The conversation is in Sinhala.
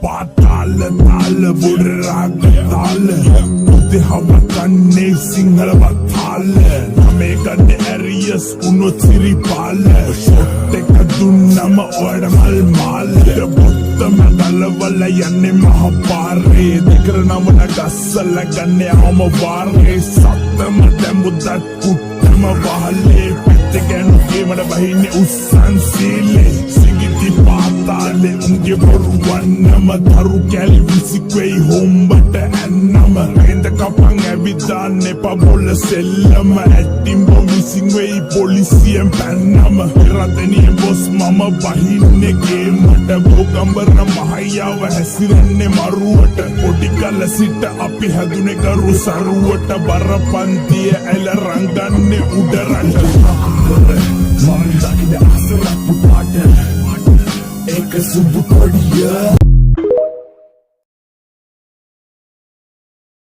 පාතාල තාල බොඩ රාග තාල උදේ හව කන්නේ සිංහල වතාල නමේ ගන්නේ ඇරියස් උනොත් සිරිපාල ෂොට් එක දුන්නම ඔයාට මල් මාල බොත්තම ගලවල යන්නේ මහ පාරේ දෙකර නමන ගස්සල ගන්නේ අවම වාරේ සත්තම දැම්බුදත් කුට්ටම වහලේ පිට ගැන ගේමඩ බහින්නේ උස්සන් සීලේ සිගිති පාතාලේ උන්ගේ බොරුවන්නම දරු කැලි විසික්වෙයි හොම්බට ඇන්නම රේන්ද කපන් ඇවිදාන්න එපා බොල සෙල්ලම ඇට්ටිම්බ මිසින් වෙයි පොලිසියෙන් පැන්නම රතනිය බොස් මම බහින්නේ ගේමට බෝගම්බර මහයාව හැසිරෙන්නේ මරුවට පොඩි කල සිට අපි හැදුනේ කරු සරුවට බරපන්තිය ඇල රංගන්නේ උඩරට මම දකින අසරක් පුතාට ඒක සුබ කොඩිය